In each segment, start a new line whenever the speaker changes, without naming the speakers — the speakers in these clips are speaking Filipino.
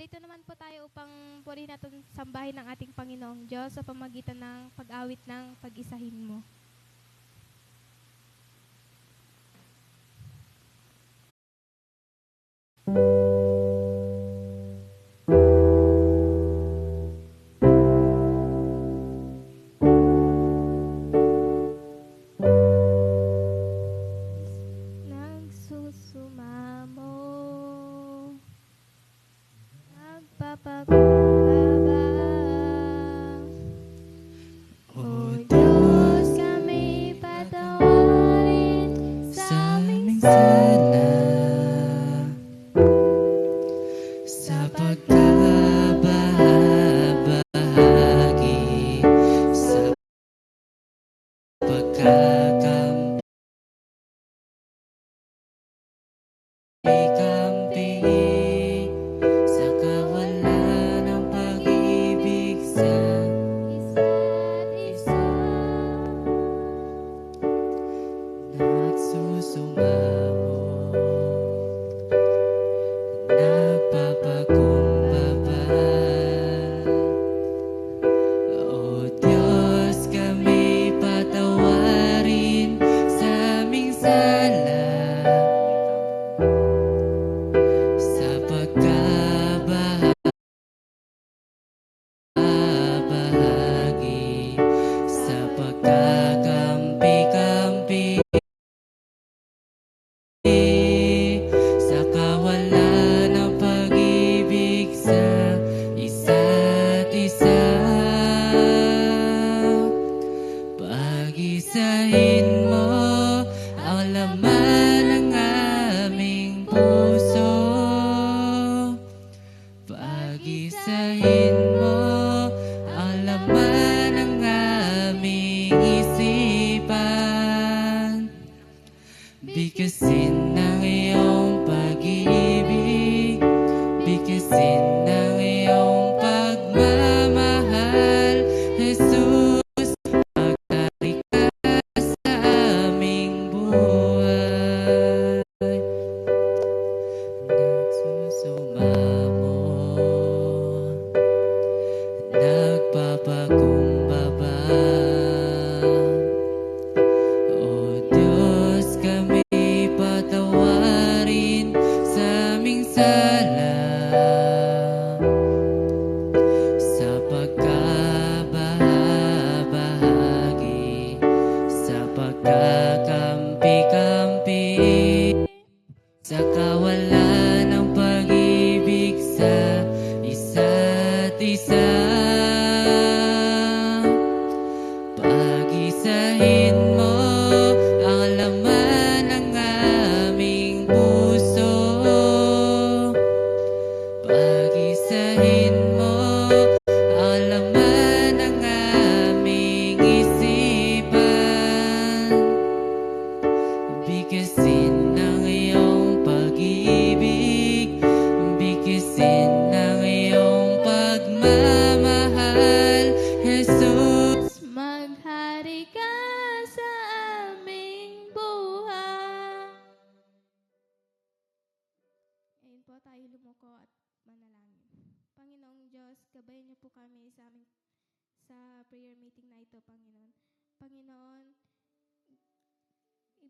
narito naman po tayo upang purihin natin sambahin ng ating Panginoong Diyos sa pamagitan ng pag-awit ng Pag-isahin Mo.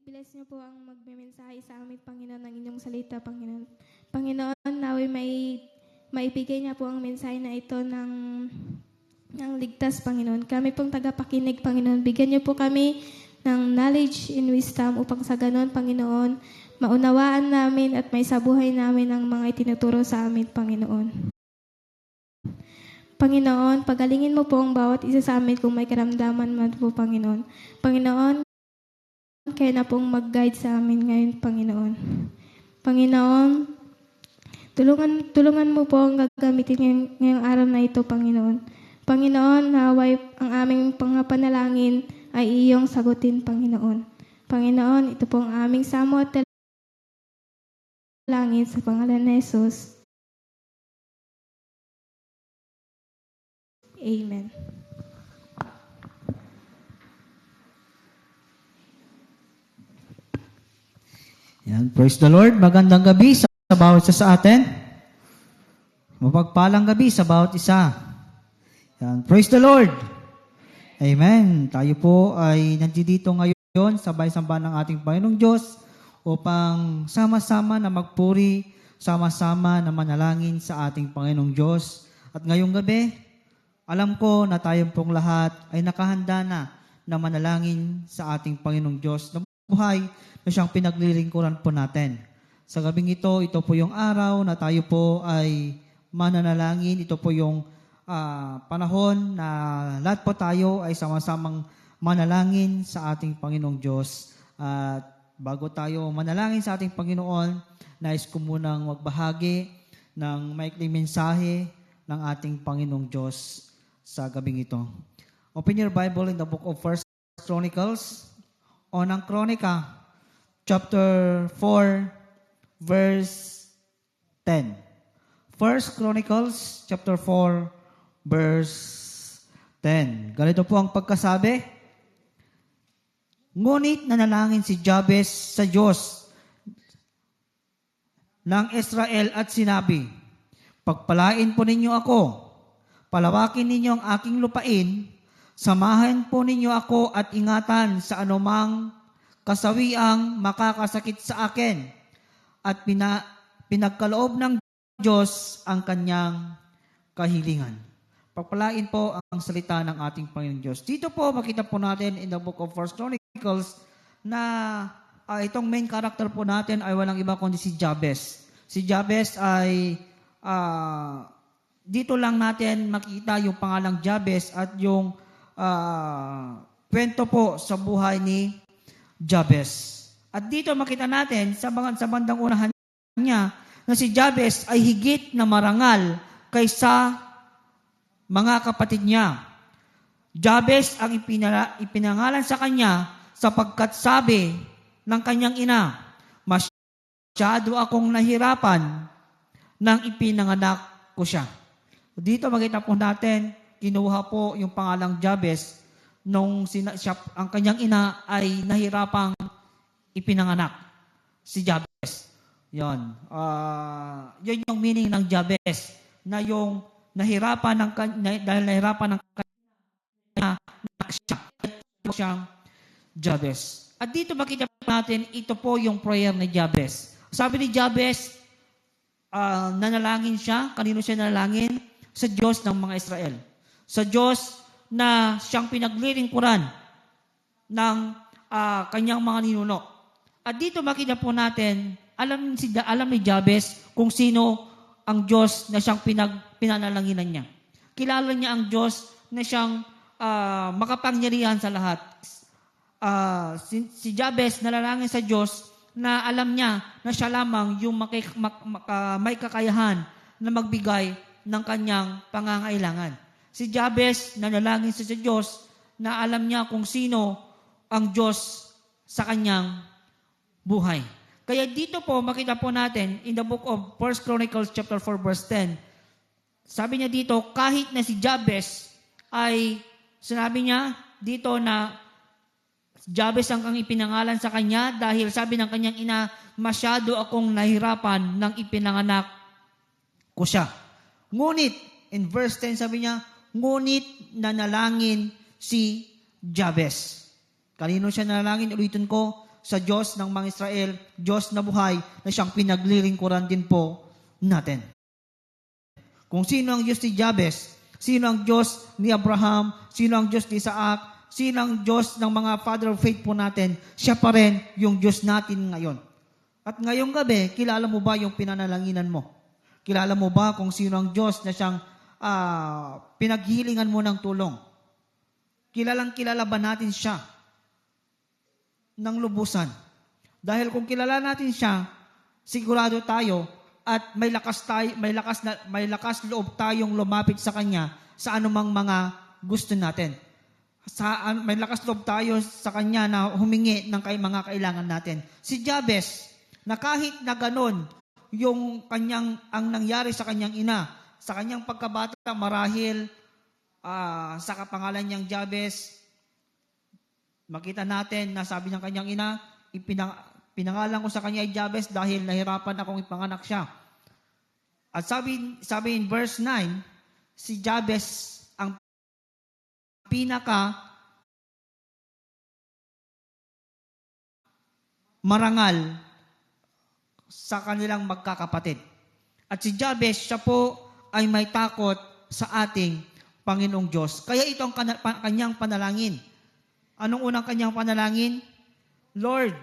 Bless niyo po ang magmemensahe sa amin, Panginoon, ng inyong salita, Panginoon. Panginoon, naway maibigay niya po ang mensahe na ito ng ligtas, Panginoon. Kami pong tagapakinig, Panginoon. Bigyan niyo po kami ng knowledge and wisdom upang sa ganon, Panginoon, maunawaan namin at may sabuhay namin ang mga itinuturo sa amin, Panginoon. Panginoon, pagalingin mo po ang bawat isa sa amin kung may karamdaman man po, Panginoon. Panginoon, kaya na pong mag-guide sa amin ngayon, Panginoon. Panginoon, tulungan mo po ang gagamitin ngayong araw na ito, Panginoon. Panginoon, naway ang aming pangapanalangin ay iyong sagutin, Panginoon. Panginoon, ito po ang aming samo at dalangin sa pangalan ni Jesus. Amen.
Yan, praise the Lord. Magandang gabi sa bawat isa sa atin. Mapagpalang gabi sa bawat isa. Yan. Praise the Lord! Amen. Tayo po ay nandito ngayon sa bahay-samba ng ating Panginoong Diyos upang sama-sama na magpuri, sama-sama na manalangin sa ating Panginoong Diyos. At ngayong gabi, alam ko na tayong pong lahat ay nakahanda na manalangin sa ating Panginoong Diyos na buhay na siyang pinaglilingkuran po natin. Sa gabing ito po yung araw na tayo po ay mananalangin. Ito po yung panahon na lahat po tayo ay sama-samang manalangin sa ating Panginoong Diyos. At bago tayo manalangin sa ating Panginoon, nais ko munang magbahagi ng maikling mensahe ng ating Panginoong Diyos sa gabing ito. Open your Bible in the book of 1 Chronicles, Unang Kronika, chapter 4, verse 10. 1 Chronicles, chapter 4, verse 10. Ganito po ang pagkasabi. Ngunit nanalangin si Jabez sa Diyos ng Israel at sinabi, pagpalain po ninyo ako, palawakin ninyo ang aking lupain, samahan po ninyo ako at ingatan sa anumang kasawiang makakasakit sa akin, at pinagkaloob ng Diyos ang kanyang kahilingan. Pagpalain po ang salita ng ating Panginoon Diyos. Dito po makita po natin in the book of 1 Chronicles na itong main character po natin ay walang iba kundi si Jabez. Si Jabez ay dito lang natin makita yung pangalang Jabez at yung kwento po sa buhay ni Jabez. At dito makita natin sa bandang unahan niya na si Jabez ay higit na marangal kaysa mga kapatid niya. Jabez ang ipinangalan sa kanya sapagkat sabi ng kanyang ina, masyado akong nahirapan nang ipinanganak ko siya. Dito makita po natin, kinuha po yung pangalang Jabez nung ang kanyang ina ay nahirapang ipinanganak. Si Jabez. Yon. Yun yung meaning ng Jabez, na yung dahil nahirapan ng kanya siyang Jabez. At dito makita natin, ito po yung prayer ni Jabez. Sabi ni Jabez, nanalangin siya. Kanino siya nanalangin? Sa Diyos ng mga Israel. Sa Diyos na siyang pinaglilingkuran ng kanyang mga ninuno. At dito makita po natin, alam ni Jabez kung sino ang Diyos na siyang pinanalanginan niya. Kilala niya ang Diyos na siyang makapangyarihan sa lahat. Si Jabez nalalangin sa Diyos na alam niya na siya lamang yung may kakayahan na magbigay ng kanyang pangangailangan. Si Jabez nanalangin sa Diyos na alam niya kung sino ang Diyos sa kanyang buhay. Kaya dito po, makita po natin in the book of 1 Chronicles chapter 4 verse 10, sabi niya dito, kahit na si Jabez ay, sinabi niya dito na Jabez ang ipinangalan sa kanya dahil sabi ng kanyang ina, masyado akong nahirapan nang ipinanganak ko siya. Ngunit, in verse 10 sabi niya, ngunit nanalangin si Jabez. Kanino siya nanalangin? Ulitin ko, sa Diyos ng mga Israel, Diyos na buhay, na siyang pinaglilingkuran din po natin. Kung sino ang Diyos ni Jabez, sino ang Diyos ni Abraham, sino ang Diyos ni Isaac, sino ang Diyos ng mga father of faith po natin, siya pa rin yung Diyos natin ngayon. At ngayong gabi, kilala mo ba yung pinanalanginan mo? Kilala mo ba kung sino ang Diyos na siyang pinaghilingan mo ng tulong? Kilala ba natin siya ng lubusan? Dahil kung kilala natin siya, sigurado tayo at may lakas loob tayong lumapit sa kanya sa anumang mga gusto natin. May lakas loob tayo sa kanya na humingi ng mga kailangan natin. Si Jabez, na kahit na ganon ang nangyari sa kanyang ina, sa kanyang pagkabata marahil sa kapangalan niyang Jabez, makita natin na sabi ng kanyang ina, pinangalan ko sa kanya ay Jabez dahil nahirapan akong ipanganak siya. At sabi in verse 9, si Jabez ang pinaka marangal sa kanilang magkakapatid. At si Jabez, siya po ay may takot sa ating Panginoong Diyos. Kaya ito ang kanyang panalangin. Anong unang kanyang panalangin? Lord,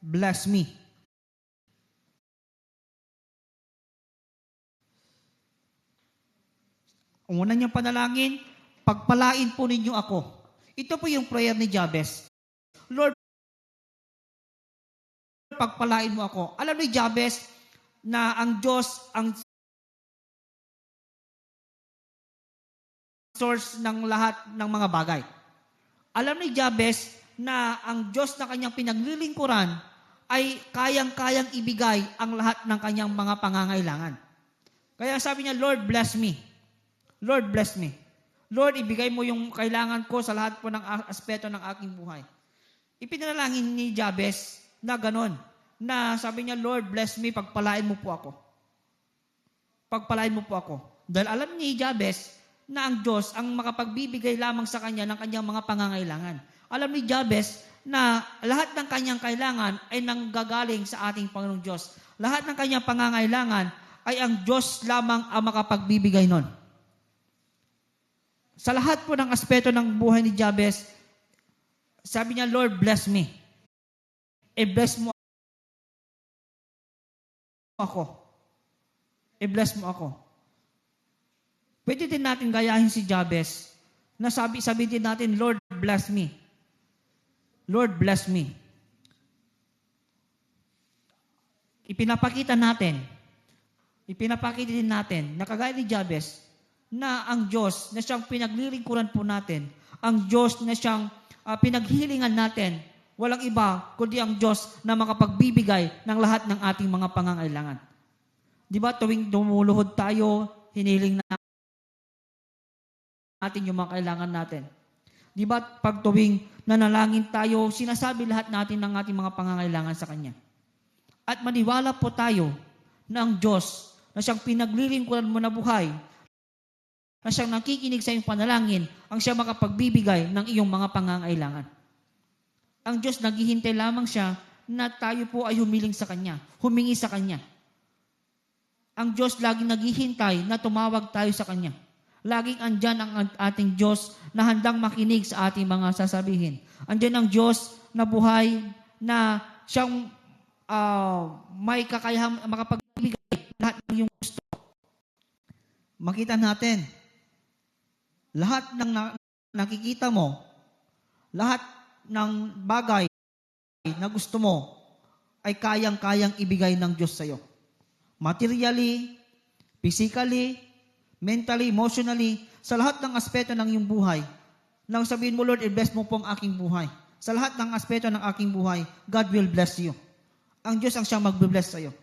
bless me. Ang unang niyang panalangin, pagpalain po ninyo ako. Ito po yung prayer ni Jabez. Lord, pagpalain mo ako. Alam ni Jabez na ang Diyos ang source ng lahat ng mga bagay. Alam ni Jabez na ang Diyos na kanyang pinaglilingkuran ay kayang-kayang ibigay ang lahat ng kanyang mga pangangailangan. Kaya sabi niya, Lord, bless me. Lord, bless me. Lord, ibigay mo yung kailangan ko sa lahat po ng aspeto ng aking buhay. Ipinalangin ni Jabez na ganon, na sabi niya, Lord, bless me, pagpalain mo po ako. Pagpalain mo po ako. Dahil alam ni Jabez na ang Diyos ang makapagbibigay lamang sa kanya ng kanyang mga pangangailangan. Alam ni Jabez na lahat ng kanyang kailangan ay nanggagaling sa ating Panginoong Diyos. Lahat ng kanyang pangangailangan ay ang Diyos lamang ang makapagbibigay nun. Sa lahat po ng aspeto ng buhay ni Jabez, sabi niya, Lord, bless me. I-bless mo ako. I-bless mo ako. Pwede din natin gayahin si Jabez na sabi din natin, Lord, bless me. Lord, bless me. Ipinapakita din natin, na kagaya ni Jabez, na ang Diyos na siyang pinaglilingkuran po natin, ang Diyos na siyang pinaghilingan natin, walang iba kundi ang Diyos na makapagbibigay ng lahat ng ating mga pangangailangan. Di ba tuwing dumuluhod tayo, hiniling natin yung mga kailangan natin. Di ba pag tuwing nanalangin tayo, sinasabi lahat natin ng ating mga pangangailangan sa Kanya. At maniwala po tayo na ang Diyos na siyang pinaglilingkuran mo na buhay, na siyang nakikinig sa iyong panalangin, ang siya makapagbibigay ng iyong mga pangangailangan. Ang Diyos, naghihintay lamang siya na tayo po ay humiling sa Kanya, humingi sa Kanya. Ang Diyos laging naghihintay na tumawag tayo sa Kanya. Laging andyan ang ating Diyos na handang makinig sa ating mga sasabihin. Andyan ang Diyos na buhay na siyang may kakayahang makapagbibigay lahat ng iyong gusto. Makita natin, lahat ng nakikita mo, lahat ng bagay na gusto mo ay kayang-kayang ibigay ng Diyos sa iyo. Materially, physically, mentally, emotionally, sa lahat ng aspeto ng iyong buhay. Nang sabihin mo, Lord, i-bless mo po ang aking buhay. Sa lahat ng aspeto ng aking buhay, God will bless you. Ang Diyos ang siyang mag-bless sa iyo.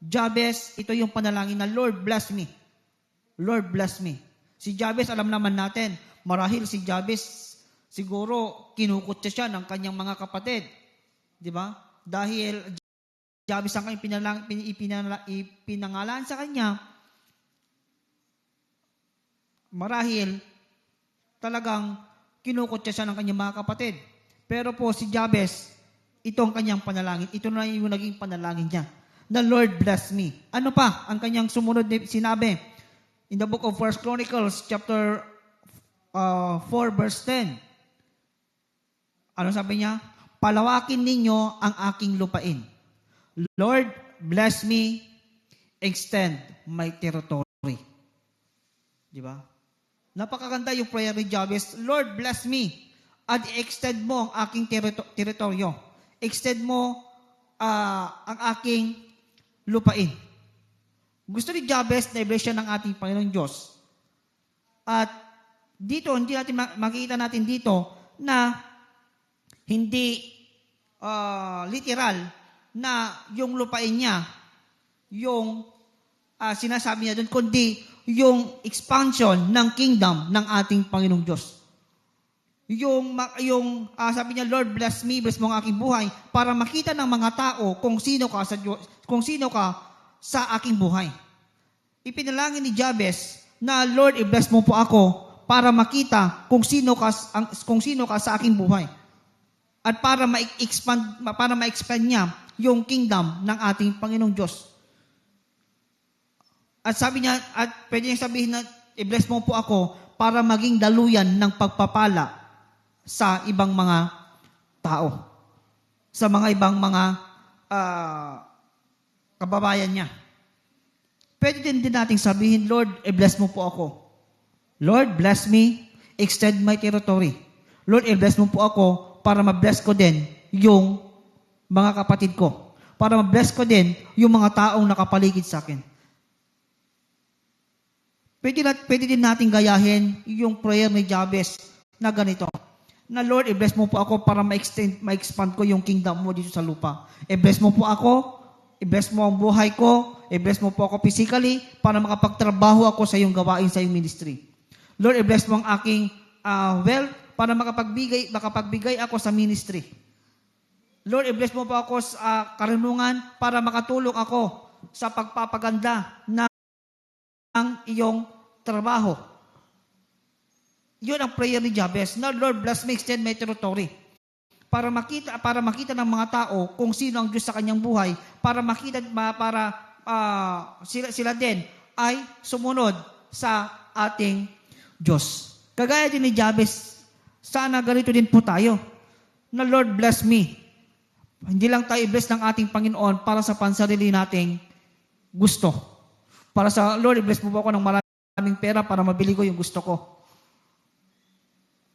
Jabez, ito yung panalangin na, Lord, bless me. Lord, bless me. Si Jabez, alam naman natin, marahil si Jabez, siguro, kinukutya siya ng kanyang mga kapatid. Di ba? Dahil Jabez ang ipinangalan sa kanya, marahil, talagang kinukutya siya ng kanyang mga kapatid. Pero po si Jabez, ito ang kanyang panalangin. Ito na yung naging panalangin niya. The Lord bless me. Ano pa ang kanyang sumunod na sinabi? In the book of 1 Chronicles, chapter 4, verse 10. Ano sabi niya? Palawakin ninyo ang aking lupain. Lord, bless me, extend my territory. Di ba? Napakaganda yung prayer ni Jabez. Lord, bless me, at extend mo ang aking teritoryo. Extend mo ang aking lupain. Gusto ni Jabez na i-bless siya ng ating Panginoong Diyos. At dito, hindi natin makikita natin dito na hindi literal na yung lupain niya, yung sinasabi niya doon, kundi yung expansion ng kingdom ng ating Panginoong Diyos. Yung sabi niya, Lord, bless me, bless mo ang aking buhay, para makita ng mga tao kung sino ka sa Diyos, kung sino ka sa aking buhay. ipinalangin ni Jabez na, Lord, i-bless mo po ako para makita kung sino ka sa aking buhay. At para ma-expand niya yung kingdom ng ating Panginoong Diyos. At sabi niya, at pwede niyang sabihin na, i-bless mo po ako para maging daluyan ng pagpapala sa ibang mga tao. Sa mga ibang mga kababayan niya. Pwede din nating sabihin, Lord, i-bless mo po ako. Lord, bless me, extend my territory. Lord, i-bless mo po ako para ma-bless ko din yung mga kapatid ko. Para ma-bless ko din yung mga taong nakapaligid sa akin. Pwede din natin gayahin yung prayer ni Jabez na ganito. Na Lord, i-bless mo po ako para ma-expand ko yung kingdom mo dito sa lupa. I-bless mo po ako, i-bless mo ang buhay ko, i-bless mo po ako physically para makapagtrabaho ako sa iyong gawain sa iyong ministry. Lord, i-bless mo ang aking wealth para makapagbigay ako sa ministry. Lord, i-bless mo po ako sa karunungan para makatulong ako sa pagpapaganda ng iyong trabaho. Yun ang prayer ni Jabez. Now, Lord, bless me, extend my territory. Para makita ng mga tao kung sino ang Diyos sa kanyang buhay, para sila din ay sumunod sa ating Diyos. Kagaya din ni Jabez, sana ganito din po tayo. Na Lord, bless me. Hindi lang tayo i-bless ng ating Panginoon para sa pansarili nating gusto. Para sa, Lord, i-bless mo po ako ng maraming pera para mabili ko yung gusto ko.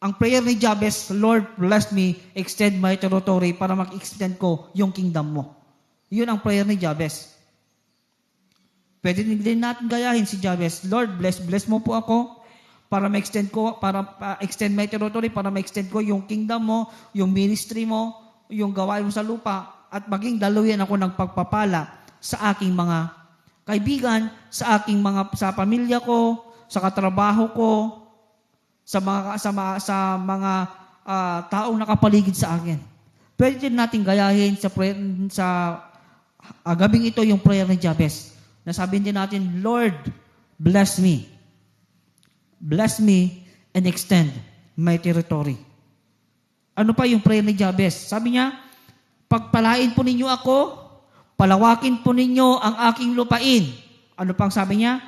Ang prayer ni Jabez, Lord, bless me, extend my territory para mag-extend ko yung kingdom mo. Yun ang prayer ni Jabez. Pwede din natin gayahin si Jabez, Lord, bless mo po ako para ma-extend ko, para extend my territory, para ma-extend ko yung kingdom mo, yung ministry mo, yung gawain mo sa lupa, at maging daluyan ako ng pagpapala sa aking mga kaibigan, sa pamilya ko, sa katrabaho ko, sa mga taong nakapaligid sa akin. Pwede din natin gayahin sa gabing ito yung prayer ni Jabez. Nasabihin din natin, Lord, bless me. Bless me and extend my territory. Ano pa yung prayer ni Jabez? Sabi niya, pagpalain po ninyo ako, palawakin po ninyo ang aking lupain. Ano pang sabi niya?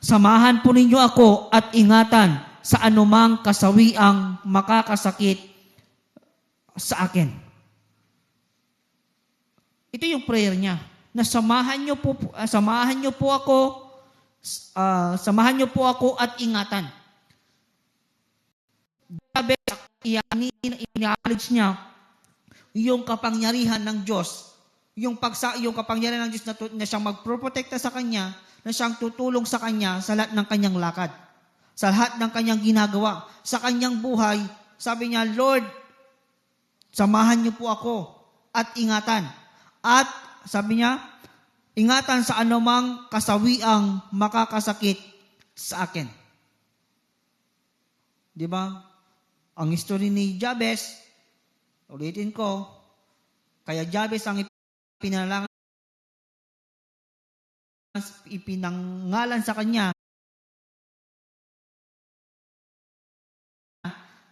Samahan po ninyo ako at ingatan sa anumang kasawiang makakasakit sa akin. Ito yung prayer niya, na samahan niyo po ako at ingatan. I-acknowledge niya yung kapangyarihan ng Diyos, yung kapangyarihan ng Diyos na siyang magproprotekta sa kanya, na siyang tutulong sa kanya sa lahat ng kanyang lakad, sa lahat ng kanyang ginagawa, sa kanyang buhay. Sabi niya, Lord, samahan niyo po ako at ingatan. At sabi niya, ingatan sa anumang kasawiang makakasakit sa akin. Di ba? Ang history ni Jabez, ulitin ko, kaya Jabez ang ipinangalan sa kanya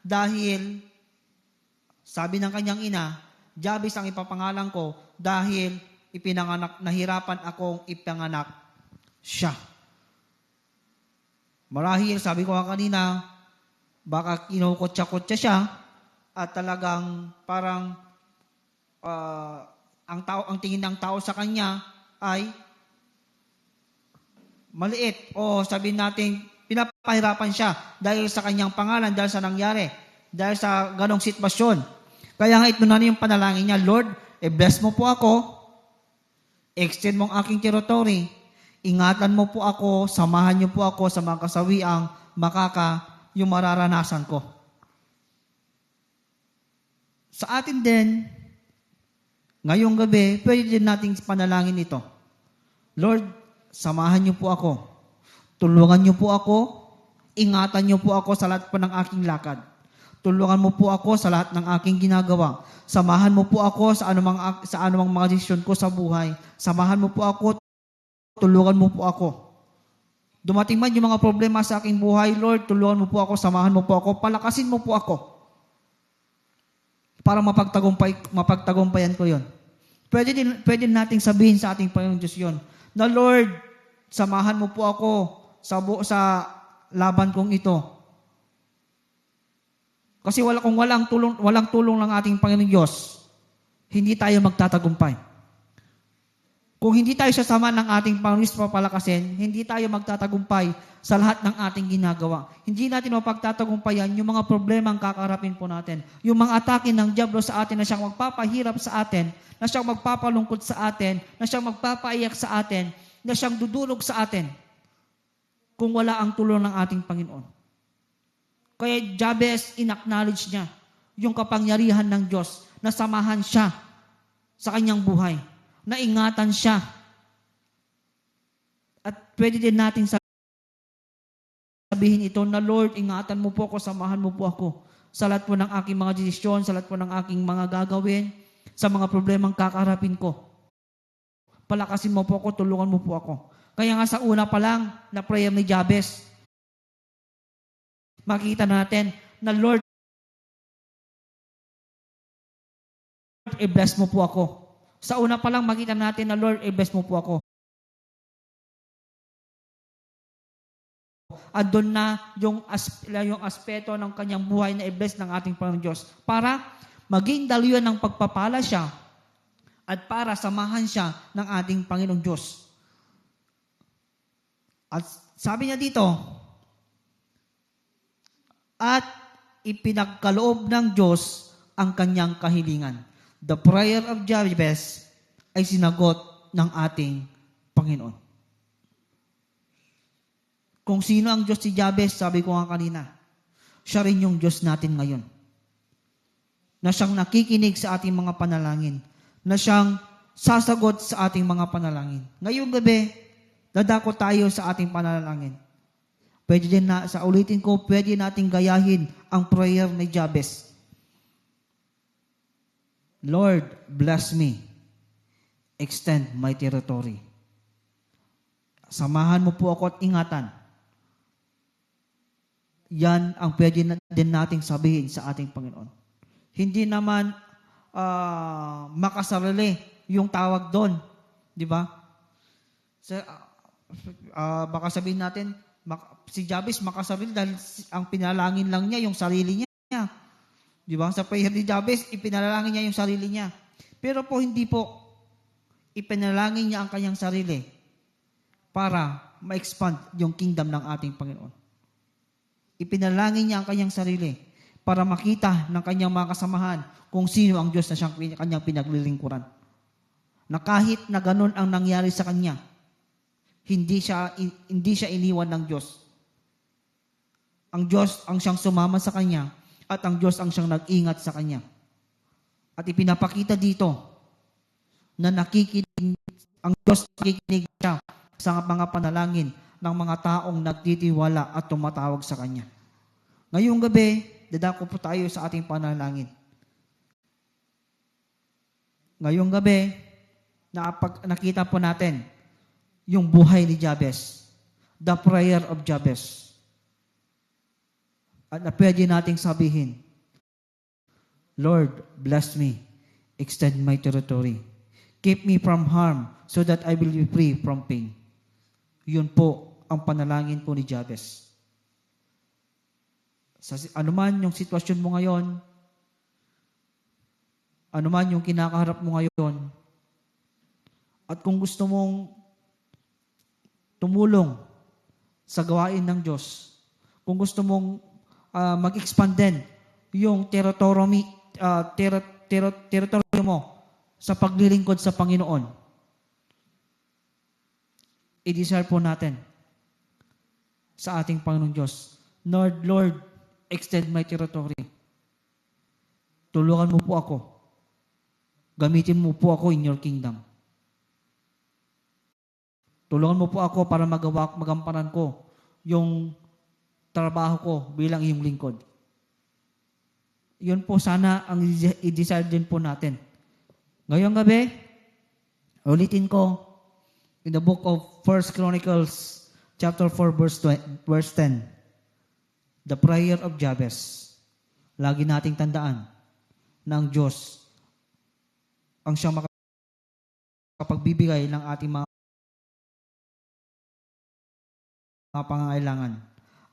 dahil sabi ng kanyang ina, Jabez ang ipapangalan ko dahil nahirapan akong ipanganak siya. Marahil, sabi ko kanina, baka kinukutsa-kutsa siya at talagang parang ang tingin ng tao sa kanya ay maliit o sabihin natin pinapahirapan siya dahil sa kanyang pangalan, dahil sa nangyari, dahil sa ganong sitwasyon. Kaya nga ito na yung panalangin niya, Lord, bless mo po ako, extend mo ang aking territory, ingatan mo po ako, samahan niyo po ako sa mga kasawiang yung mararanasan ko. Sa atin din, ngayong gabi, pwede din nating panalangin ito. Lord, samahan niyo po ako. Tulungan niyo po ako. Ingatan niyo po ako sa lahat po ng aking lakad. Tulungan mo po ako sa lahat ng aking ginagawa. Samahan mo po ako sa anumang mga desisyon ko sa buhay. Samahan mo po ako. Tulungan mo po ako. Dumating man yung mga problema sa aking buhay, Lord, tulungan mo po ako, samahan mo po ako, palakasin mo po ako para mapagtagumpayan ko yon. Pwede nating sabihin sa ating Panginoong Diyos yon, na Lord, samahan mo po ako sa laban kong ito. Kasi kung walang tulong ng ating Panginoong Diyos, hindi tayo magtatagumpay. Kung hindi tayo sasama ng ating Panginoon Diyos papalakasin, hindi tayo magtatagumpay sa lahat ng ating ginagawa. Hindi natin mapagtatagumpayan yung mga problema ang kakaharapin po natin. Yung mga atake ng diablo sa atin na siyang magpapahirap sa atin, na siyang magpapalungkot sa atin, na siyang magpapaiyak sa atin, na siyang dudulog sa atin kung wala ang tulong ng ating Panginoon. Kaya Jabez, in-acknowledge niya yung kapangyarihan ng Diyos na samahan siya sa kanyang buhay, na ingatan siya. At pwede din natin sabihin ito na, Lord, ingatan mo po ako, samahan mo po ako sa lahat po ng aking mga desisyon, sa lahat po ng aking mga gagawin, sa mga problemang kakaharapin ko. Palakasin mo po ako, tulungan mo po ako. Kaya nga sa una pa lang na prayer ni Jabez, makikita natin na, Lord, i-bless mo po ako. Sa una pa lang makita natin na, Lord, i-bless mo po ako. At doon na yung aspeto ng kanyang buhay na i-bless ng ating Panginoon Diyos para maging daluyan ng pagpapala siya at para samahan siya ng ating Panginoong Diyos. At sabi niya dito, at ipinagkaloob ng Diyos ang kanyang kahilingan. The prayer of Jabez ay sinagot ng ating Panginoon. Kung sino ang Diyos si Jabez, sabi ko nga kanina, siya rin yung Diyos natin ngayon. Na siyang nakikinig sa ating mga panalangin. Na siyang sasagot sa ating mga panalangin. Ngayong gabi, dadako tayo sa ating panalangin. Pwede din ulitin ko, pwede nating gayahin ang prayer ni Jabez. Lord, bless me. Extend my territory. Samahan mo po ako at ingatan. Yan ang pwede din nating sabihin sa ating Panginoon. Hindi naman makasarili yung tawag doon. Di ba? Baka sabihin natin, si Jabez makasarili dahil ang pinalangin lang niya yung sarili niya. Di ba? Sa prayer ni Jabez, ipinalangin niya yung sarili niya. Pero po hindi po ipinalangin niya ang kanyang sarili para ma-expand yung kingdom ng ating Panginoon. Ipinalangin niya ang kanyang sarili para makita ng kanyang mga kasamahan kung sino ang Diyos na kanyang pinaglilingkuran. Na kahit na ganun ang nangyari sa kanya, hindi siya iniwan ng Diyos. Ang Diyos ang siyang sumama sa kanya at ang Diyos ang siyang nag-ingat sa kanya. At ipinapakita dito na ang Diyos nakikinig siya sa mga panalangin ng mga taong nagtitiwala at tumatawag sa kanya. Ngayong gabi, dadako po tayo sa ating panalangin. Ngayong gabi, nakita po natin yung buhay ni Jabez, the prayer of Jabez. At na pwede nating sabihin, Lord, bless me, extend my territory, keep me from harm so that I will be free from pain. Yun po ang panalangin po ni Jabez. Anuman yung sitwasyon mo ngayon, anuman yung kinakaharap mo ngayon, at kung gusto mong tumulong sa gawain ng Diyos, kung gusto mong mag-expand din yung territory mo sa paglilingkod sa Panginoon, i-desire po natin sa ating Panginoong Diyos, Lord, extend my territory. Tulungan mo po ako. Gamitin mo po ako in your kingdom. Tulungan mo po ako para magampanan ko yung trabaho ko bilang iyong lingkod. Yun po sana ang i-desire din po natin. Ngayong gabi, ulitin ko, in the book of 1 Chronicles chapter 4, verse 10. The prayer of Jabez. Lagi nating tandaan na ang Diyos ang siyang makapagbibigay ng ating mga pangangailangan.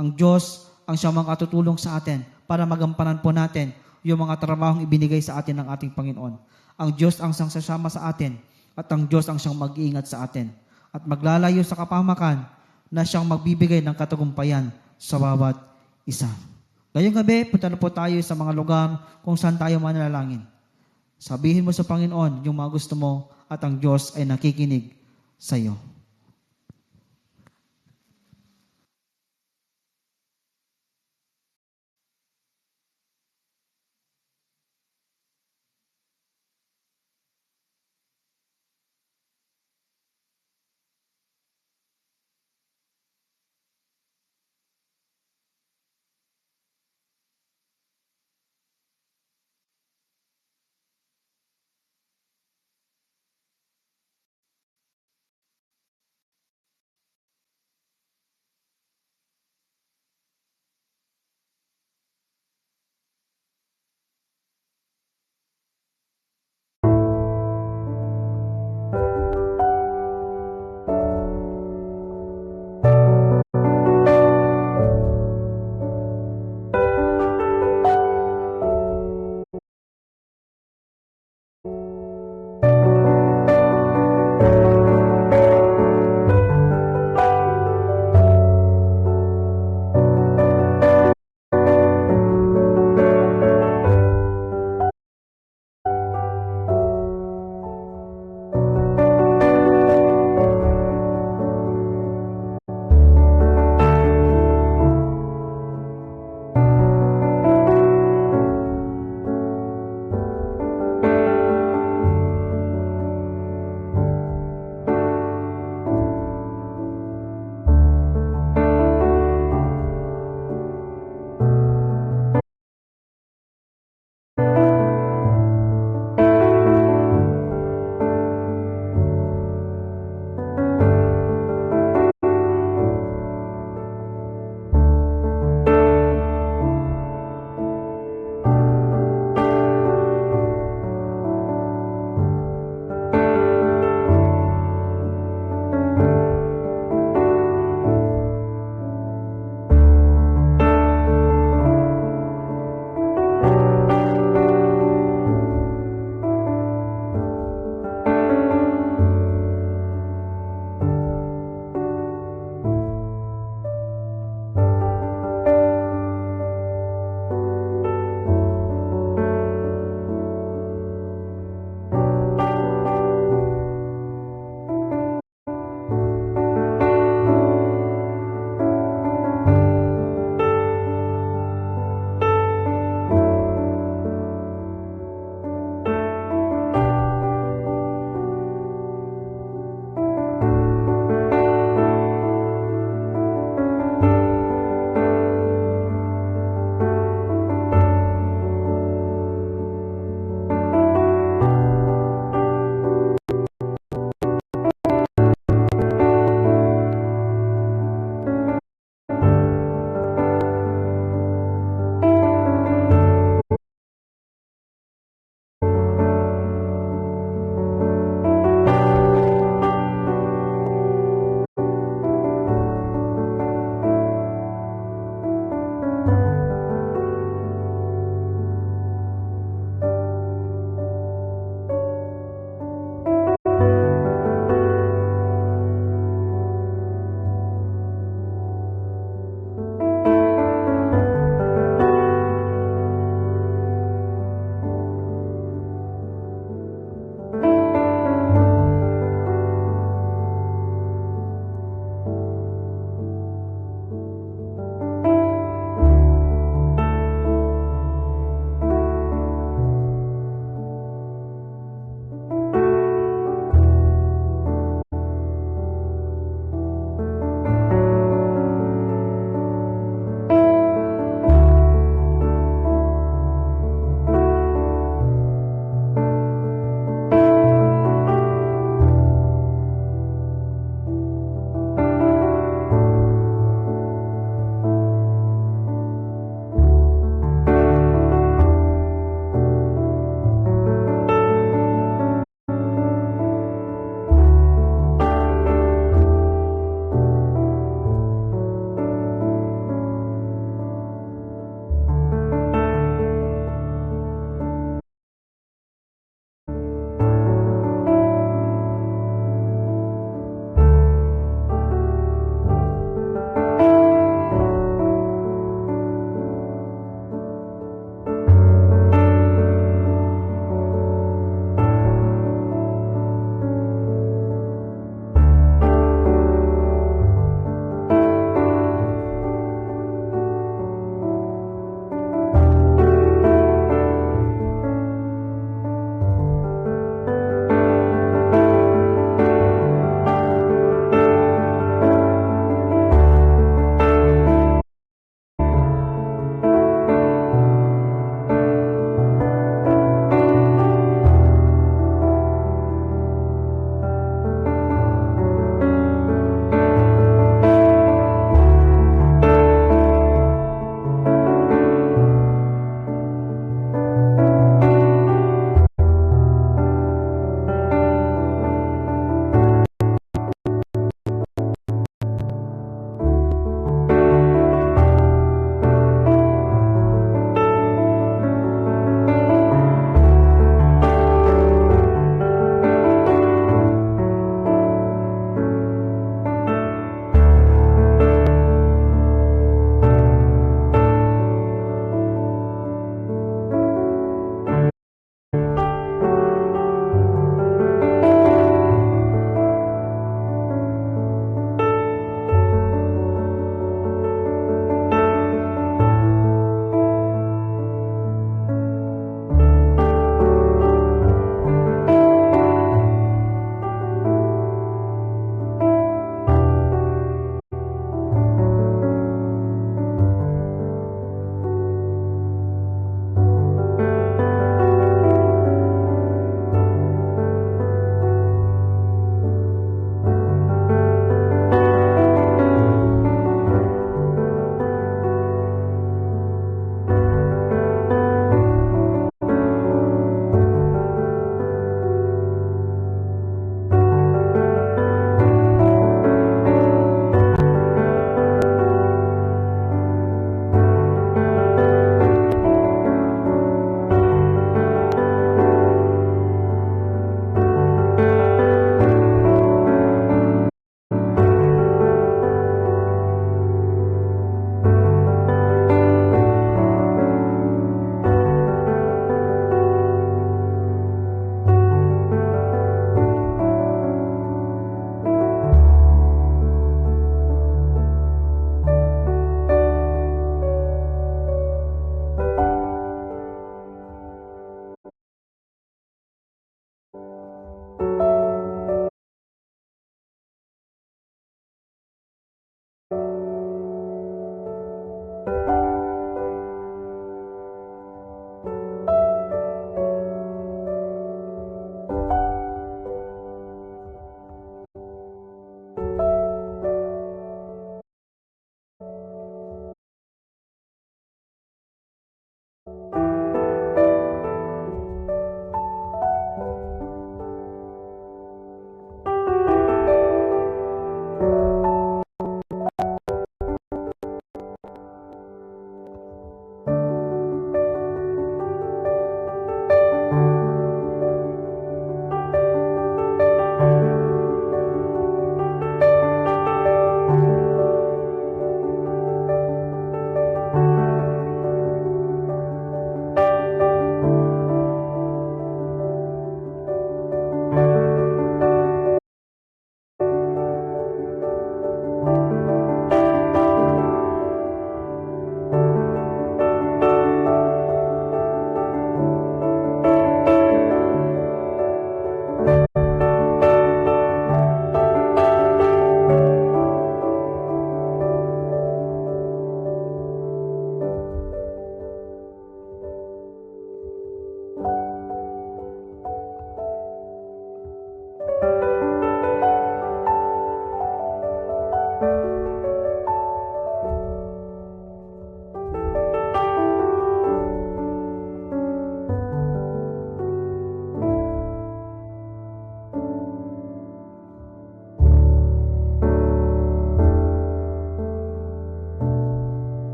Ang Diyos ang siyang makatutulong sa atin para magampanan po natin yung mga trabahong ibinigay sa atin ng ating Panginoon. Ang Diyos ang siyang sasama sa atin at ang Diyos ang siyang mag-iingat sa atin at maglalayo sa kapahamakan na siyang magbibigay ng katagumpayan sa bawat isa. Ngayong gabi, punta na po tayo sa mga lugar kung saan tayo mananalangin. Sabihin mo sa Panginoon yung mga gusto mo at ang Diyos ay nakikinig sa iyo.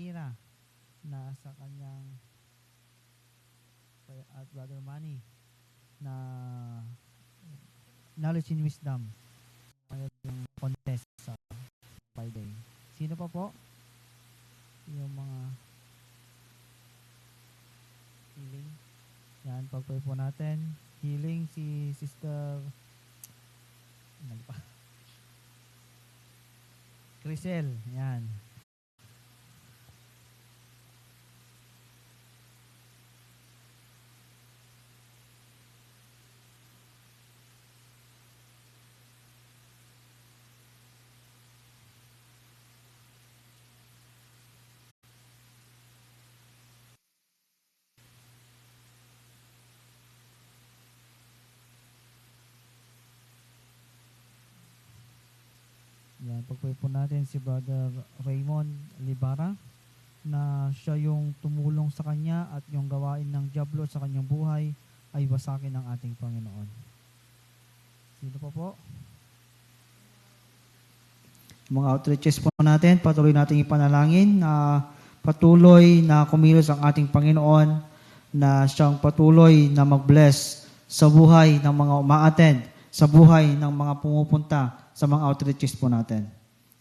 Shakira na sa kanyang at Brother Manny na Knowledge and Wisdom yung contest sa Friday. Sino pa po? Yung mga healing. Yan, pag-pray po natin. Healing si Sister Crisel. Yan. Yan, pag-pray po natin si Brother Raymond Libara na siya yung tumulong sa kanya at yung gawain ng diablo sa kanyang buhay ay wasakin ng ating Panginoon. Sino pa po?
Mga outreaches po natin, patuloy nating ipanalangin na patuloy na kumilos ang ating Panginoon na siyang patuloy na mag-bless sa buhay ng mga umaattend, sa buhay ng mga pumupunta sa mga outreaches po natin.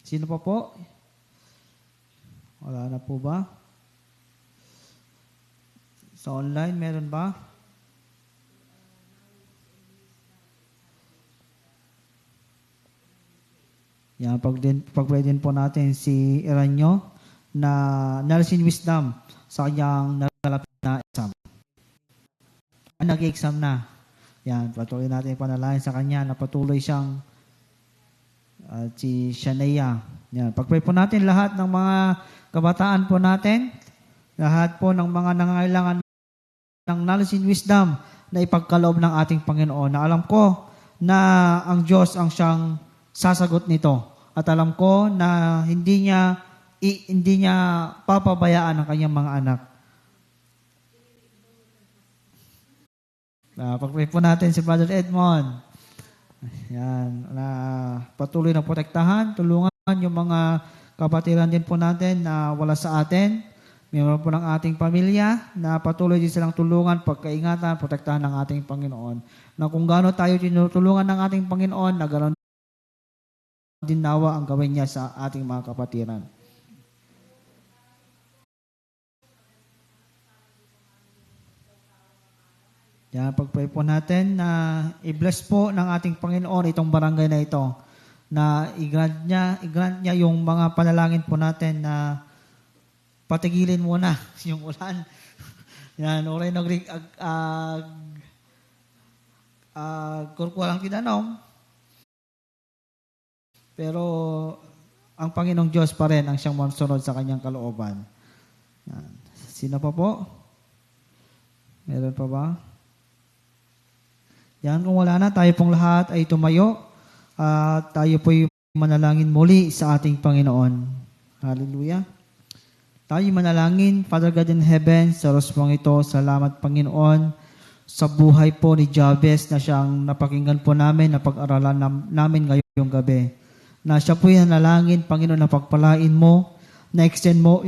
Sino pa po? Wala na po ba? Sa online, meron ba? Yan, pag-pray din po natin si Iranyo na Knowledge and Wisdom sa kanyang nalalapit na exam. Nag-exam na. Yan, patuloy natin panalangin sa kanya na patuloy siyang si Shania. Yan, pag-pray po natin lahat ng mga kabataan po natin, lahat po ng mga nangangailangan ng knowledge and wisdom na ipagkaloob ng ating Panginoon. Na alam ko na ang Diyos ang siyang sasagot nito. At alam ko na hindi niya papabayaan ang kanyang mga anak. Pag-pray po natin si Brother Edmond. Yan, patuloy na protektahan, tulungan yung mga kapatiran din po natin na wala sa atin. Meron po ng ating pamilya na patuloy din silang tulungan, pagkaingatan, protektahan ng ating Panginoon. Na kung gaano tayo tinutulungan ng ating Panginoon, na ganoon din nawa ang gawin niya sa ating mga kapatiran. Yan, pag-pray po natin na i-bless po ng ating Panginoon itong barangay na ito, na i-grant niya yung mga panalangin po natin na patigilin muna yung ulan. Yan, oray kurkulang tinanong. Pero ang Panginoong Diyos pa rin ang siyang masunod sa kanyang kalooban. Yan. Sino pa po? Meron pa ba? Yan, kung wala na, tayo pong lahat ay tumayo at tayo po'y manalangin muli sa ating Panginoon. Hallelujah. Tayo manalangin, Father God in heaven, sa oras pong ito, salamat Panginoon sa buhay po ni Jabez na siyang napakinggan po namin, napag-aralan namin ngayong gabi. Na siya po'y nanalangin, Panginoon, na pagpalain mo, na extend mo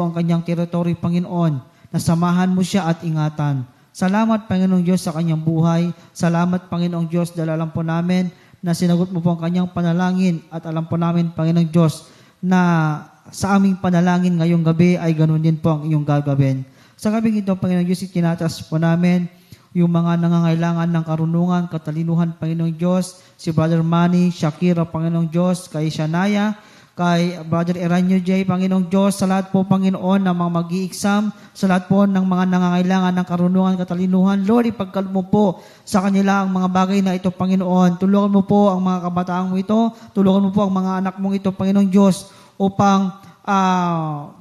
ang kanyang territory, Panginoon, na samahan mo siya at ingatan. Salamat, Panginoong Diyos, sa kanyang buhay. Salamat, Panginoong Diyos, dahil alam po namin na sinagot mo po ang kanyang panalangin at alam po namin, Panginoong Diyos, na sa aming panalangin ngayong gabi ay ganun din po ang iyong gagawin. Sa gabing ito, Panginoong Diyos, itinatas po namin yung mga nangangailangan ng karunungan, katalinuhan, Panginoong Diyos, si Brother Manny, Shakira, Panginoong Diyos, kay Shania, kay Brother Eranio J, Panginoong Diyos, sa lahat po, Panginoon, ng mga mag-i-exam, sa lahat po ng mga nangangailangan ng karunungan, katalinuhan, Lord, ipagkaloob mo po sa kanila ang mga bagay na ito, Panginoon. Tulungan mo po ang mga kabataang mo ito, tulungan mo po ang mga anak mong ito, Panginoong Diyos, upang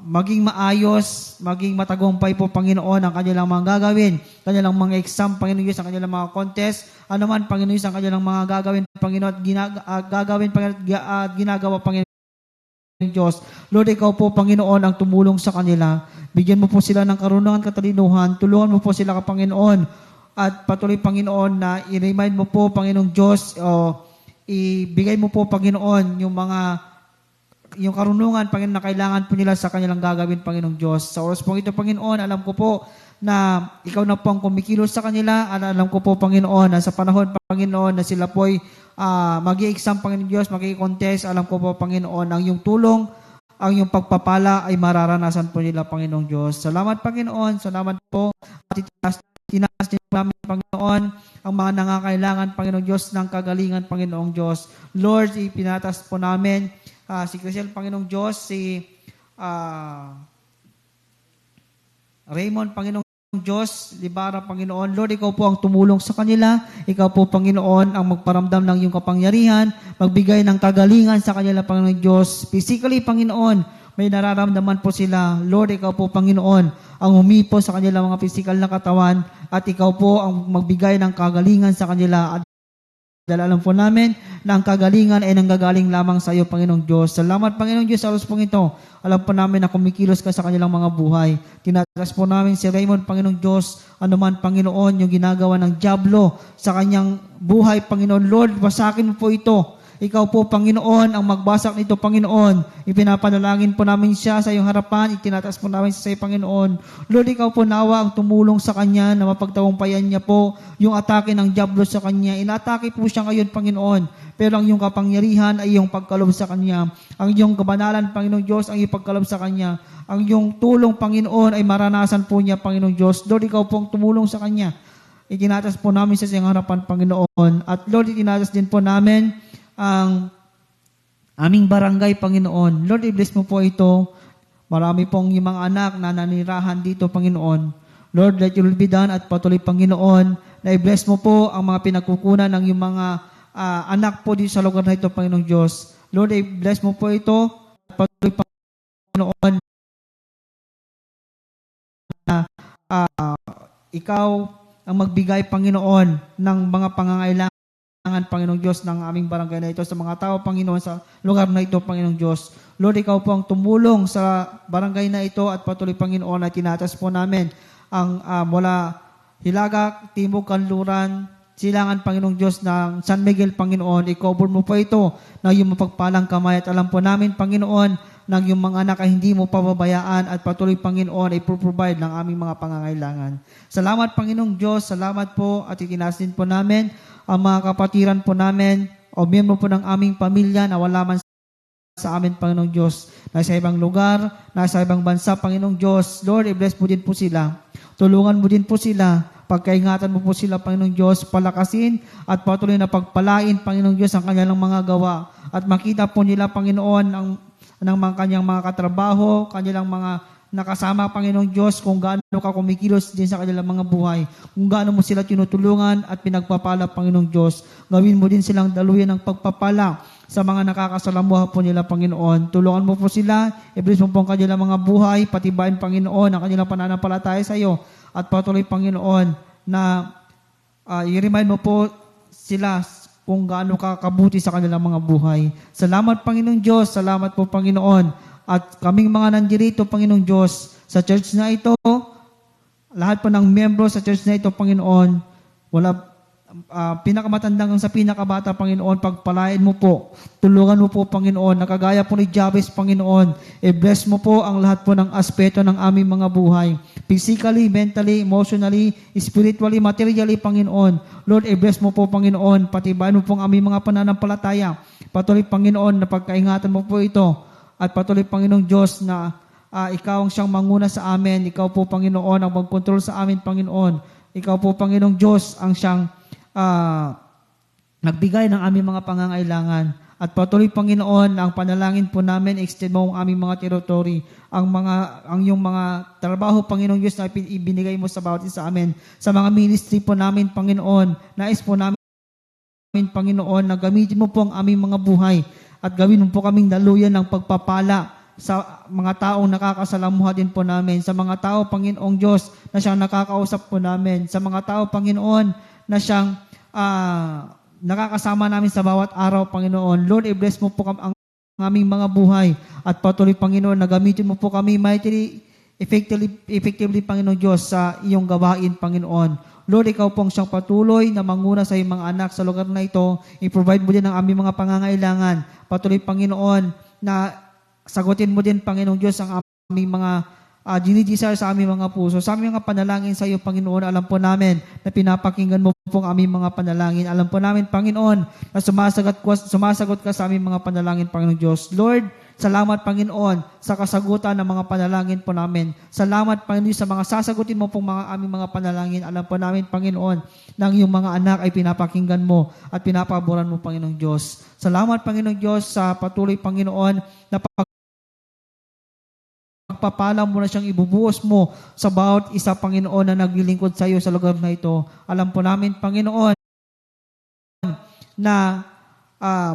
maging maayos, maging matagumpay po, Panginoon, ang kanilang mga gagawin, kanilang mga exam, Panginoon Diyos, ang kanilang mga contest, ano man, Panginoon Diyos, ang kanilang mga gagawin, Panginoon, at ginagawa, Panginoon Diyos. Lord, ikaw po, Panginoon, ang tumulong sa kanila. Bigyan mo po sila ng karunungan, katalinuhan, tulungan mo po sila, Panginoon, at patuloy, Panginoon, na i-remind mo po, Panginoong Diyos, ibigay mo po, Panginoon, yung mga yung karunungan, Panginoon, na kailangan po nila sa kanilang gagawin, Panginoong Diyos. Sa oras po ito, Panginoon, alam ko po na ikaw na po ang kumikilos sa kanila. At alam ko po, Panginoon, na sa panahon, Panginoon, na sila po ay mag-i-exam, Panginoong Diyos, mag-i-contest. Alam ko po, Panginoon, ang iyong tulong, ang iyong pagpapala ay mararanasan po nila, Panginoong Diyos. Salamat, Panginoon. Salamat po. At tinaas din namin, Panginoon, ang mga nangakailangan, Panginoong Diyos, ng kagalingan, Panginoong Diyos. Lord, ipinatas po namin si Crisel, Panginoong Diyos, si Raymond, Panginoong Diyos, Libara, Panginoon. Lord, ikaw po ang tumulong sa kanila. Ikaw po, Panginoon, ang magparamdam ng iyong kapangyarihan, magbigay ng kagalingan sa kanila, Panginoong Diyos. Physically, Panginoon, may nararamdaman po sila. Lord, ikaw po, Panginoon, ang humipo sa kanila mga physical na katawan, at ikaw po ang magbigay ng kagalingan sa kanila. At dahil alam po namin na ang kagalingan ay nanggagaling lamang sa iyo, Panginoong Diyos. Salamat, Panginoong Diyos, sa oras pong ito. Alam po namin na kumikilos ka sa kanilang mga buhay. Tinataas po namin si Raymond, Panginoong Diyos, anuman, Panginoon, yung ginagawa ng dyablo sa kanyang buhay, Panginoon. Lord, basakin mo po ito. Ikaw po, Panginoon, ang magbasak nito, Panginoon. Ipinapanalangin po namin siya sa iyong harapan. Itinataas po namin sa iyo, Panginoon. Lord, ikaw po nawa ang tumulong sa kanya na mapagtagumpayan niya po yung atake ng dyablo sa kanya. Inatake po siya ngayon, Panginoon. Pero ang iyong kapangyarihan ay iyong pagkalob sa kanya. Ang iyong kabanalan, Panginoong Diyos, ang iyong pagkalob sa kanya. Ang iyong tulong, Panginoon, ay maranasan po niya, Panginoong Diyos. Lord, ikaw po ang tumulong sa kanya. Itinatas po namin sa iyong harapan, Panginoon. At Lord, itinatas din po namin ang aming barangay, Panginoon. Lord, i-bless mo po ito. Marami pong yung mga anak na nanirahan dito, Panginoon. Lord, let your will be done at patuloy, Panginoon, na i-bless mo po ang mga pinagkukunan ng yung mga anak po dito sa lugar na ito, Panginoong Diyos. Lord, i-bless mo po ito at patuloy, Panginoon, na ikaw ang magbigay, Panginoon, ng mga pangangailangan, Panginoong Diyos, ng aming barangay na ito, sa mga tao, Panginoon, sa lugar na ito, Panginoong Diyos. Lord, ikaw po ang tumulong sa barangay na ito at patuloy, Panginoon, na tinatas po namin ang mula Hilagak, Timog, Kanluran, Silangan, Panginoong Diyos, ng San Miguel, Panginoon. I-cover mo po ito na yung mapagpalang kamay. At alam po namin, Panginoon, ng yung mga anak ay hindi mo pababayaan at patuloy, Panginoon, ay provide ng aming mga pangangailangan. Salamat, Panginoong Diyos. Salamat po at itinaas din po namin ang mga kapatiran po namin o miyembro po ng aming pamilya na wala man sa amin, Panginoong Diyos, nasa ibang lugar, nasa ibang bansa, Panginoong Diyos. Lord, i-bless mo din po sila. Tulungan mo din po sila. Pagkaingatan mo po sila, Panginoong Diyos, palakasin at patuloy na pagpalain, Panginoong Diyos, ang kanilang mga gawa. At makita po nila, Panginoon, ng mga kanyang mga katrabaho, kanilang mga nakasama, Panginoong Diyos, kung gaano ka kumikilos din sa kanilang mga buhay, kung gaano mo sila tinutulungan at pinagpapala, Panginoong Diyos. Gawin mo din silang daluyan ng pagpapala sa mga nakakasalamuha po nila, Panginoon. Tulungan mo po sila, i-bless mo po ang kanilang mga buhay, patibayin, Panginoon, ang kanilang pananampalataya sa iyo, at patuloy, Panginoon, na i-remind mo po sila kung gaano ka kabuti sa kanilang mga buhay. Salamat, Panginoong Diyos. Salamat po, Panginoon. At kaming mga nandirito, Panginoong Diyos, sa church na ito, lahat po ng miyembro sa church na ito, Panginoon, pinakamatandang sa pinakabata, Panginoon, pagpalain mo po. Tulungan mo po, Panginoon, nakagaya po ni Jabez, Panginoon. I-bless mo po ang lahat po ng aspeto ng aming mga buhay. Physically, mentally, emotionally, spiritually, materially, Panginoon. Lord, i-bless mo po, Panginoon. Patibayan mo po ang aming mga pananampalataya. Patuloy, Panginoon, na pagkaingatan mo po ito. At patuloy, Panginoong Diyos, na ikaw ang siyang manguna sa amin. Ikaw po, Panginoon, ang magkontrol sa amin, Panginoon. Ikaw po, Panginoong Diyos, ang siyang nagbigay ng aming mga pangangailangan. At patuloy, Panginoon, ang panalangin po namin, extend mo ang aming mga territory, ang yung mga trabaho, Panginoong Diyos, na ibinigay mo sa bawat isa sa amin. Sa mga ministry po namin, Panginoon, nais po namin, Panginoon, na gamitin mo po ang aming mga buhay at gawin mo po kaming daluyan ng pagpapala sa mga taong nakakasalamuha din po namin, sa mga tao, Panginoong Diyos, na siyang nakakausap po namin, sa mga tao, Panginoon, na siyang nakakasama namin sa bawat araw, Panginoon. Lord, i-bless mo po ang aming mga buhay at patuloy, Panginoon, na gamitin mo po kami mightily, effectively, Panginoon Diyos, sa iyong gawain, Panginoon. Lord, ikaw pong siyang patuloy na manguna sa iyong mga anak sa lugar na ito. I-provide mo din ang aming mga pangangailangan. Patuloy, Panginoon, na sagutin mo din, Panginoong Diyos, ang aming mga dinidesire sa aming mga puso, sa aming mga panalangin sa iyo, Panginoon. Alam po namin na pinapakinggan mo po ang aming mga panalangin. Alam po namin, Panginoon, na sumasagot ka sa aming mga panalangin, Panginoong Diyos. Lord, salamat, Panginoon, sa kasagutan ng mga panalangin po namin. Salamat, Panginoon, sa mga sasagutin mo pong mga aming mga panalangin. Alam po namin, Panginoon, na ang iyong mga anak ay pinapakinggan mo at pinapaboran mo, Panginoong Diyos. Salamat, Panginoong Diyos, sa patuloy, Panginoon, na pagpapala mo na siyang ibubuhos mo sa bawat isa, Panginoon, na naglilingkod sa iyo sa lugar na ito. Alam po namin, Panginoon, na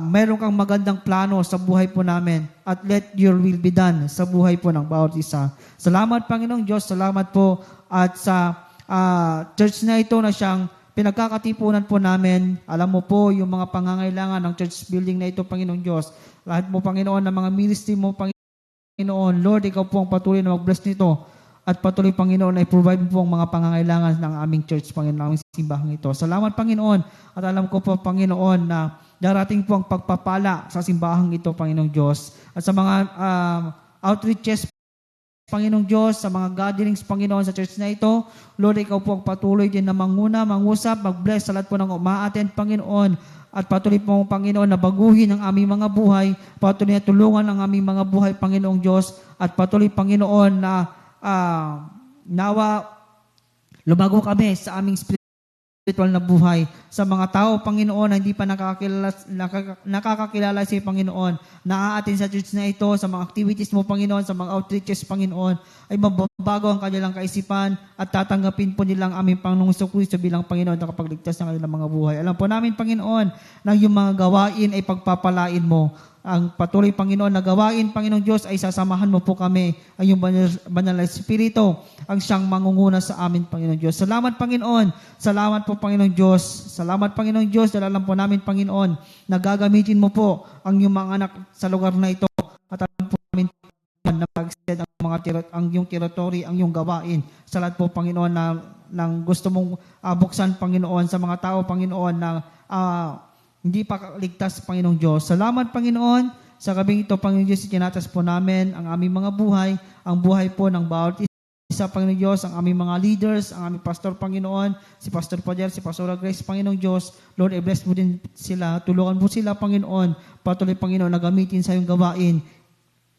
mayroon kang magandang plano sa buhay po namin at let your will be done sa buhay po ng bawat isa. Salamat, Panginoong Diyos. Salamat po at sa church na ito na siyang pinagkakatipunan po namin. Alam mo po yung mga pangangailangan ng church building na ito, Panginoong Diyos. Lahat mo, Panginoon, ng mga ministry mo, Panginoon, Lord, ikaw po ang patuloy na mag-bless nito at patuloy, Panginoon, ay provide po ang mga pangangailangan ng aming church, Panginoon, ng aming simbahang ito. Salamat, Panginoon, at alam ko po, Panginoon, na darating po ang pagpapala sa simbahang ito, Panginoong Diyos. At sa mga outreaches, Panginoong Diyos, sa mga gatherings, Panginoon, sa church na ito, Lord, ikaw po ang patuloy din na manguna, mangusap, mag-bless sa lahat po ng umaattend, Panginoon. At patuloy po, Panginoon, na baguhin ang aming mga buhay, patuloy na tulungan ang aming mga buhay, Panginoong Diyos, at patuloy, Panginoon, na nawa lumago kami sa aming spiritual na buhay. Sa mga tao, Panginoon, na hindi pa nakakakilala sa Panginoon, na-a-attend sa church na ito, sa mga activities mo, Panginoon, sa mga outreaches, Panginoon, ay mababago ang kanilang kaisipan at tatanggapin po nilang aming Panginoong Jesucristo bilang Panginoon na kapagligtas ng kanilang mga buhay. Alam po namin, Panginoon, na yung mga gawain ay pagpapalain mo. Ang patuloy, Panginoon, na gawain, Panginoong Diyos, ay sasamahan mo po kami, ang iyong banal na Espiritu, ang siyang mangunguna sa amin, Panginoong Diyos. Salamat, Panginoon. Salamat po, Panginoong Diyos. Salamat, Panginoong Diyos, dahil alam po namin, Panginoon, na gagamitin mo po ang iyong mga anak sa lugar na ito. At alam po namin, na mag-extend ang iyong territory, ang iyong gawain. Sa lahat po, Panginoon, na gusto mong buksan, Panginoon, sa mga tao, Panginoon, na hindi pa ligtas, Panginoong Diyos. Salamat, Panginoon. Sa gabing ito, Panginoong Diyos, itinatas po namin ang aming mga buhay, ang buhay po ng bawat isa, Panginoong Diyos, ang aming mga leaders, ang aming pastor, Panginoon, si Pastor Pader, si Pastor Grace, Panginoong Diyos. Lord, i-bless mo din sila. Tulungan mo sila, Panginoon. Patuloy, Panginoon, na gamitin sa iyong gawain.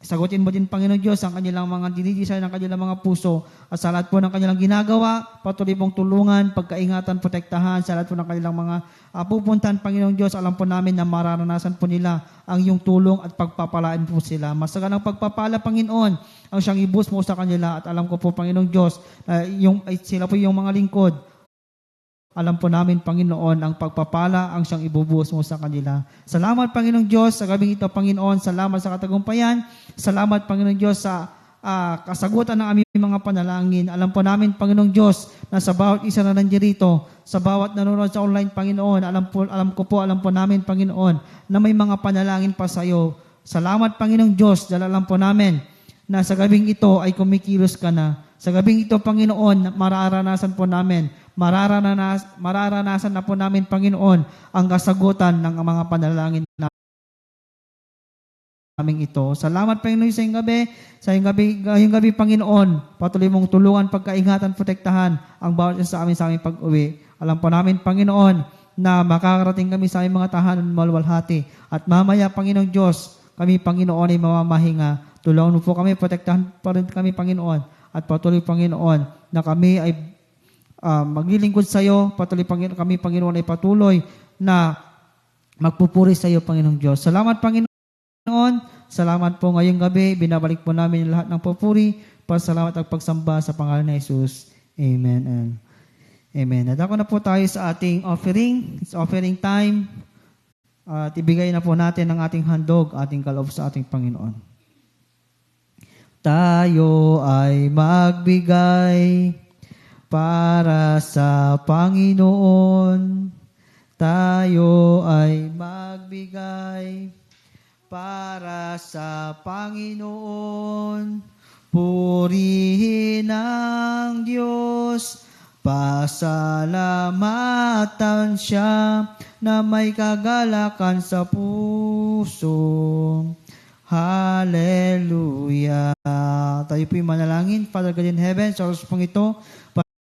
Sagutin mo din, Panginoon Diyos, ang kanilang mga dinidesire ng kanilang mga puso at sa lahat po ng kanilang ginagawa, patuloy mong tulungan, pagkaingatan, protektahan sa lahat po ng kanilang mga pupuntahan, Panginoong Diyos. Alam po namin na mararanasan po nila ang iyong tulong at pagpapalaan po sila. Masaganang pagpapala, Panginoon, ang siyang ibus mo sa kanila at alam ko po, Panginoong Diyos, sila po yung mga lingkod. Alam po namin, Panginoon, ang pagpapala ang siyang ibubuhos mo sa kanila. Salamat, Panginoong Diyos, sa gabing ito, Panginoon. Salamat sa katagumpayan. Salamat, Panginoong Diyos, sa kasagutan ng aming mga panalangin. Alam po namin, Panginoong Diyos, na sa bawat isa na nandiyan rito, sa bawat nanonood sa online, Panginoon, alam po namin, Panginoon, na may mga panalangin pa sa iyo. Salamat, Panginoong Diyos, dahil alam po namin na sa gabing ito ay kumikilos ka na. Sa gabing ito, Panginoon, mararanasan po namin, mararanasan na po namin, Panginoon, ang kasagutan ng mga panalangin namin ito. Salamat, Panginoon, sa iyong gabi, Panginoon. Patuloy mong tulungan, pagkaingatan, protektahan ang bawat isa sa aming pag-uwi. Alam po namin, Panginoon, na makakarating kami sa aming mga tahanan malwalhati. At mamaya, Panginoong Diyos, kami, Panginoon, ay mamamahinga. Tulungan mo po kami, protektahan pa rin kami, Panginoon. At patuloy, Panginoon, na kami ay maglilingkod sa iyo. Patuloy, kami, Panginoon, ay patuloy na magpupuri sa iyo, Panginoong Diyos. Salamat, Panginoon. Salamat po ngayong gabi. Binabalik po namin lahat ng pupuri, pasalamat at pagsamba sa pangalan ni Jesus. Amen and amen. At ako na po tayo sa ating offering. It's offering time. At ibigay na po natin ang ating handog, ating kaloob sa ating Panginoon. Tayo ay magbigay para sa Panginoon. Tayo ay magbigay para sa Panginoon. Purihin ang Diyos, pasalamatan siya na may kagalakan sa puso. Hallelujah. Tayo po'y manalangin. Father God in heaven, sa oras pong ito,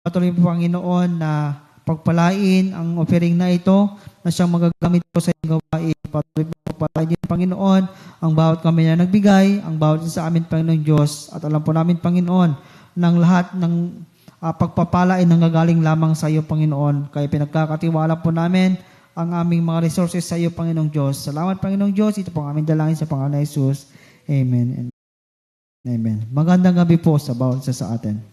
patuloy po Panginoon na pagpalain ang offering na ito na siyang magagamit po sa iyong gawain. Patuloy po pagpalain din, Panginoon, ang bawat kami na nagbigay, ang bawat isa sa amin, Panginoon Diyos. At alam po namin, Panginoon, ng lahat ng pagpapala ay nanggagaling lamang sa iyo, Panginoon. Kaya pinagkakatiwala po namin ang aming mga resources sa iyo, Panginoong Diyos. Salamat, Panginoong Diyos. Ito po ang aming dalangin sa pangalan ni Jesus. Amen. Amen. Magandang gabi po sa bawat isa sa atin.